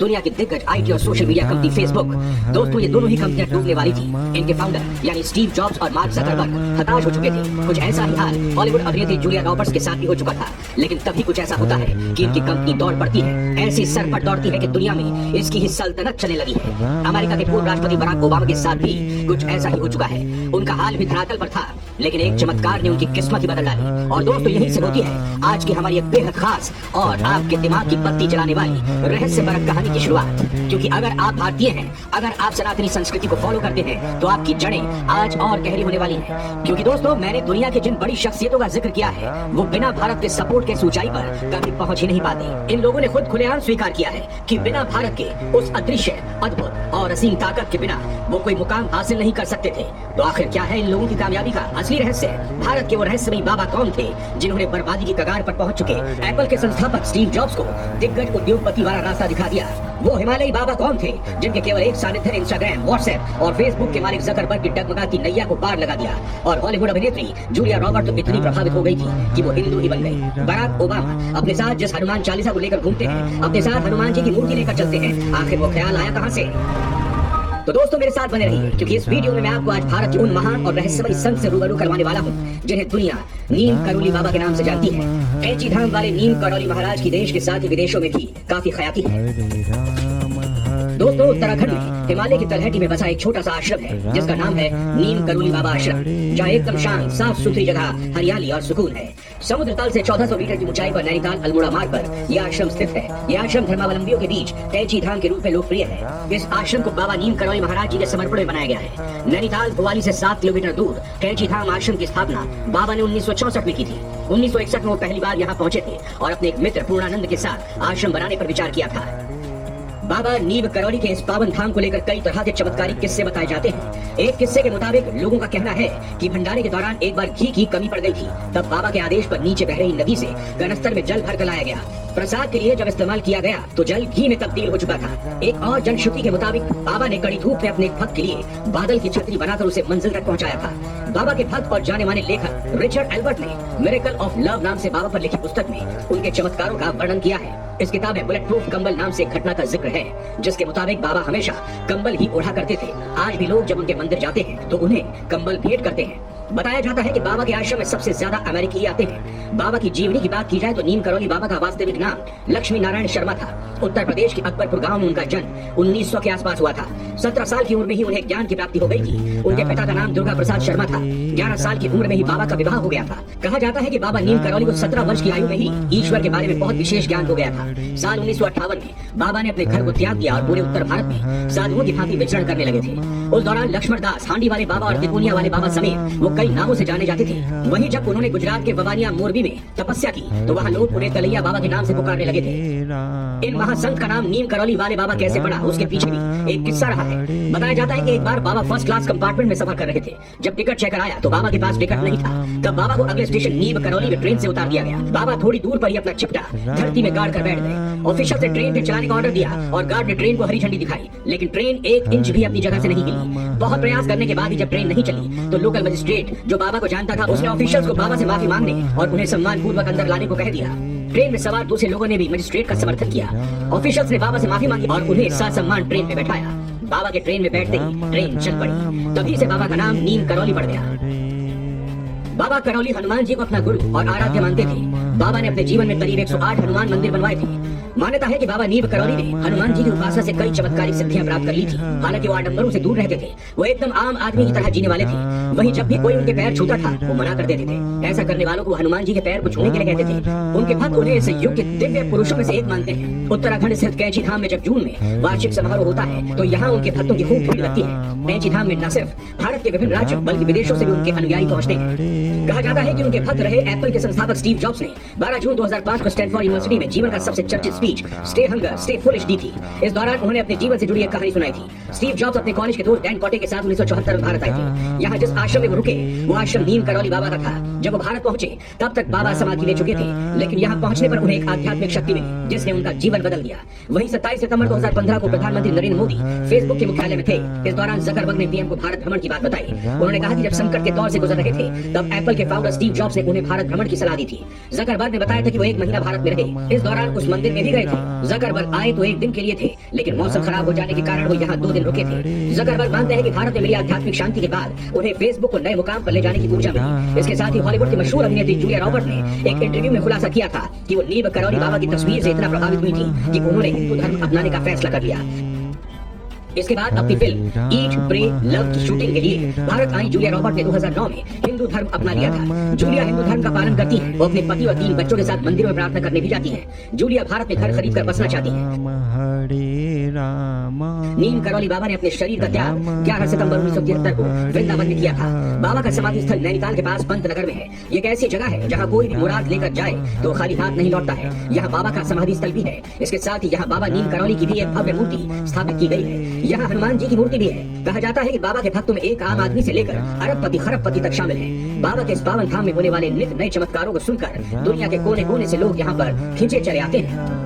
दुनिया की दिग्गज आईटी और सोशल मीडिया कंपनी फेसबुक। दोस्तों, ये दोनों ही कंपनियां डूबने वाली थी। इनके फाउंडर यानी स्टीव जॉब्स और मार्क जकरबर्ग हताश हो चुके थे। कुछ ऐसा ही हाल हॉलीवुड अभिनेत्री जूलिया रॉबर्ट्स के साथ भी हो चुका था। लेकिन तभी कुछ ऐसा होता है कि इनकी कंपनी दौड़ पड़ती है, ऐसी सर पर दौड़ती है कि दुनिया में इसकी ही सल्तनत चलने लगी है। अमेरिका के पूर्व राष्ट्रपति बराक ओबामा के साथ भी कुछ ऐसा ही हो चुका है। उनका हाल भी धरातल पर था, लेकिन एक चमत्कार ने उनकी किस्मत ही बदल डाली। और दोस्तों, यही से होती है आज की हमारी एक बेहद खास और आपके दिमाग की बत्ती जलाने वाली रहस्यभरक कहानी की शुरुआत। क्योंकि अगर आप भारतीय हैं, अगर आप सनातनी संस्कृति को फॉलो करते हैं, तो आपकी जड़ें आज और गहरी होने वाली हैं। क्योंकि दोस्तों, मैंने दुनिया के जिन बड़ी शख्सियतों का जिक्र किया है, वो बिना भारत के सपोर्ट के ऊंचाई पर कभी पहुंच ही नहीं पाते। इन लोगों ने खुद खुलेआम स्वीकार किया है कि बिना भारत के उस अदृश्य, अद्भुत और असीम ताकत के बिना वो कोई मुकाम हासिल नहीं कर सकते थे। तो आखिर क्या है इन लोगों की कामयाबी का असली रहस्य? भारत के वो रहस्यमयी बाबा कौन थे जिन्होंने बर्बादी की कगार पर पहुंच चुके एप्पल के संस्थापक स्टीव जॉब्स को दिग्गज उद्योगपति वाला रास्ता दिखा दिया? वो हिमालयी बाबा कौन थे जिनके केवल एक सानिध्य ने इंस्टाग्राम, व्हाट्सएप और फेसबुक के मालिक जकरबर्ग की डगमगाती नैया को पार लगा दिया? और हॉलीवुड अभिनेत्री जूलिया रॉबर्ट तो इतनी प्रभावित हो गई थी कि वो हिंदू ही बन गई। बराक ओबामा अपने साथ जिस हनुमान चालीसा को लेकर घूमते हैं, अपने साथ हनुमान जी की मूर्ति लेकर चलते हैं, आखिर वो ख्याल आया कहां से? तो दोस्तों, मेरे साथ बने रहिए, क्योंकि इस वीडियो में मैं आपको आज भारत के उन महान और रहस्यमयी संत से रूबरू करवाने वाला हूँ जिन्हें दुनिया नीम करोली बाबा के नाम से जानती है। कैंची धाम वाले नीम करोली महाराज की देश के साथ ही विदेशों में भी काफी ख्याति है। दोस्तों, उत्तराखंड में हिमालय की तलहटी में बसा एक छोटा सा आश्रम है जिसका नाम है नीम करोली बाबा आश्रम, जहाँ एकदम शांत, साफ सुथरी जगह, हरियाली और सुकून है। समुद्र तल से 1400 मीटर की ऊंचाई पर नैनीताल अल्मोड़ा मार्ग पर यह आश्रम स्थित है। यह आश्रम धर्मावलंबियों के बीच कैंची धाम के रूप में लोकप्रिय है। इस आश्रम को बाबा नीम करोली महाराज जी के समर्पण में बनाया गया है। नैनीताल भोपाल से 7 किलोमीटर दूर कैंची धाम आश्रम की स्थापना बाबा ने 1964 में की थी। 1961 में वो पहली बार यहाँ पहुंचे थे और अपने एक मित्र पूर्णानंद के साथ आश्रम बनाने पर विचार किया था। बाबा नीम करोली के इस पावन धाम को लेकर कई तरह के चमत्कारिक किस्से बताए जाते हैं। एक किस्से के मुताबिक लोगों का कहना है कि भंडारे के दौरान एक बार घी की कमी पड़ गई थी। तब बाबा के आदेश पर नीचे बह रही नदी से कनस्तर में जल भर कर लाया गया। प्रसाद के लिए जब इस्तेमाल किया गया तो जल घी में तब्दील हो चुका था। एक और जनश्रुति के मुताबिक बाबा ने कड़ी धूप में अपने एक भक्त के लिए बादल की छतरी बनाकर उसे मंजिल तक पहुंचाया था। बाबा के भक्त और जाने माने लेखक रिचर्ड एल्बर्ट ने मिरेकल ऑफ लव नाम से बाबा पर लिखी पुस्तक में उनके चमत्कारों का वर्णन किया है। इस किताब में बुलेट प्रूफ कंबल नाम से एक घटना का जिक्र है, जिसके मुताबिक बाबा हमेशा कंबल ही ओढ़ा करते थे। आज भी लोग जब उनके मंदिर जाते हैं तो उन्हें कंबल भेंट करते हैं। बताया जाता है कि बाबा के आश्रम में सबसे ज्यादा अमेरिकी आते हैं। बाबा की जीवनी की बात की जाए तो नीम करोली बाबा का वास्तविक नाम लक्ष्मी नारायण शर्मा था। उत्तर प्रदेश के अकबरपुर गांव में उनका जन्म 1900 के आसपास हुआ था। 17 साल की उम्र में ही उन्हें ज्ञान की प्राप्ति हो गई थी। उनके पिता का नाम दुर्गा प्रसाद शर्मा था। 11 साल की उम्र में ही बाबा का विवाह हो गया था। कहा जाता है कि बाबा नीम करोली को 17 वर्ष की आयु में ही ईश्वर के बारे में बहुत विशेष ज्ञान हो गया था। साल 1958 में बाबा ने अपने घर को त्याग दिया और पूरे उत्तर भारत में साधुओं की भांति विचरण करने लगे थे। उस दौरान लक्ष्मण दास, हांडी वाले बाबा और तिकोनिया वाले बाबा समेत वो कई नामों से जाने जाते थे। वहीं जब उन्होंने गुजरात के ववानिया मोरबी में तपस्या की तो वहाँ लोग उन्हें कलैया बाबा के नाम से पुकारने लगे थे। इन महासंत का नाम नीम करोली वाले बाबा कैसे पड़ा, उसके पीछे भी एक किस्सा रहा है। बताया जाता है कि एक बार बाबा फर्स्ट क्लास कंपार्टमेंट में सफर कर रहे थे। जब टिकट चेकर आया तो बाबा के पास टिकट नहीं था। तब बाबा को अगले स्टेशन नीम करोली में ट्रेन से उतार दिया गया। बाबा थोड़ी दूर पर ही अपना चिपटा धरती में गाड़ कर बैठ गए। ऑफिसर से ट्रेन के चलाने का ऑर्डर दिया और गार्ड ने ट्रेन को हरी झंडी दिखाई, लेकिन ट्रेन 1 इंच भी अपनी जगह से नहीं हिली। बहुत प्रयास करने के बाद ही जब ट्रेन नहीं चली तो लोकल मजिस्ट्रेट जो बाबा को जानता था, उसने ऑफिसर्स को बाबा से माफी मांगने और उन्हें सम्मान पूर्वक अंदर लाने को कह दिया। ट्रेन में सवार दूसरे लोगों ने भी मजिस्ट्रेट का समर्थन किया। ऑफिसर्स ने बाबा से माफी मांगी और उन्हें सम्मान ट्रेन में बैठाया। बाबा के ट्रेन में बैठते ही ट्रेन चल पड़ी। तभी से बाबा का नाम नीम करोली पड़ गया। बाबा करोली हनुमान जी को अपना गुरु और आराध्य मानते थे। बाबा ने अपने जीवन में करीब 108 हनुमान मंदिर बनवाए थे। मान्यता है कि बाबा नीम करोली ने हनुमान जी की उपासना से कई चमत्कारिक सिद्धियां प्राप्त कर ली थी। हालांकि वो आडंबरों से दूर रहते थे। वो एकदम आम आदमी की तरह जीने वाले थे। वहीं जब भी कोई उनके पैर छूता था वो मना कर देते थे। ऐसा करने वालों को हनुमान जी के पैर को छूने के लिए कहते थे। उनके भक्त उन्हें इस युग के दिव्य पुरुषों में से एक मानते हैं। उत्तराखंड स्थित कैंची धाम में जब जून में वार्षिक समारोह होता है तो यहाँ उनके भक्तों की खूब भीड़ लगती है। कैंची धाम में न सिर्फ भारत के विभिन्न राज्यों बल्कि विदेशों से भी उनके अनुयायी पहुँचते हैं। कहा जाता है कि उनके भक्त रहे एप्पल के संस्थापक स्टीव जॉब्स ने 12 जून 2005 को स्टैनफोर्ड यूनिवर्सिटी में जीवन का सबसे चर्चित speech stay hunger stay foolish दी थी। इस दौरान उन्होंने अपने जीवन से जुड़ी एक कहानी सुनाई थी। स्टीव जॉब्स अपने कॉलेज के दोस्त डैन कॉटे के साथ 1974 में भारत आए थे। यहाँ जिस आश्रम में वो रुके वो आश्रम नीम करोली बाबा का था। जब वो भारत पहुंचे तब तक बाबा समाधि ले चुके थे, लेकिन यहाँ पहुंचने पर उन्हें एक आध्यात्मिक शक्ति मिली जिसने उनका जीवन बदल दिया। वहीं 27 सितंबर 2015 को प्रधानमंत्री नरेंद्र मोदी फेसबुक के मुख्यालय में थे। इस दौरान जकरबर्ग ने पीएम को भारत भ्रमण की बात बताई। उन्होंने कहा कि जब संकट के दौर से गुजर रहे थे तब एप्पल के फाउंडर स्टीव जॉब्स ने उन्हें भारत भ्रमण की सलाह दी थी। जकरबर्ग ने बताया था कि वो 1 महीना भारत में रहे। इस दौरान उस मंदिर में भी गए थे। जकरबर्ग आए तो 1 दिन के लिए थे, लेकिन मौसम खराब हो जाने के कारण वो यहाँ 2 दिन रुके थे। जकरबर्ग मानते हैं कि भारत में मिली आध्यात्मिक शांति के बाद उन्हें फेसबुक को नए मुकाम पर ले जाने की ऊर्जा मिली। इसके साथ ही हॉलीवुड की मशहूर अभिनेत्री जूलिया रॉबर्ट ने एक इंटरव्यू में खुलासा किया था कि वो नीम करौली बाबा की तस्वीर से इतना प्रभावित हुई थी कि उन्होंने हिंदू धर्म अपनाने का फैसला कर लिया। इसके बाद अपनी फिल्म ईट प्रे लव की शूटिंग के लिए भारत आई जूलिया रॉबर्ट ने 2009 में हिंदू धर्म अपना लिया था। जूलिया हिंदू धर्म का पालन करती हैं। वो अपने पति और 3 बच्चों के साथ मंदिरों में प्रार्थना करने भी जाती हैं। जूलिया भारत में घर खरीद कर बसना चाहती हैं। नीम करौली बाबा ने अपने शरीर का त्याग 11 सितंबर 1973 को वृंदावन में किया था। बाबा का समाधि स्थल नैनीताल के पास पंतनगर में है। ये एक ऐसी जगह है जहाँ कोई भी मुराद लेकर जाए तो खाली हाथ नहीं लौटता है। यहाँ बाबा का समाधि स्थल भी है। इसके साथ ही यहाँ बाबा नीम करौली की भी एक भव्य मूर्ति स्थापित की गई है। यहाँ हनुमान जी की मूर्ति भी है। कहा जाता है कि बाबा के भक्तों में एक आम आदमी से लेकर अरबपति खरबपति तक शामिल है। बाबा के इस पावन धाम में होने वाले नित नए चमत्कारों को सुनकर दुनिया के कोने कोने से लोग यहाँ पर खींचे चले आते हैं।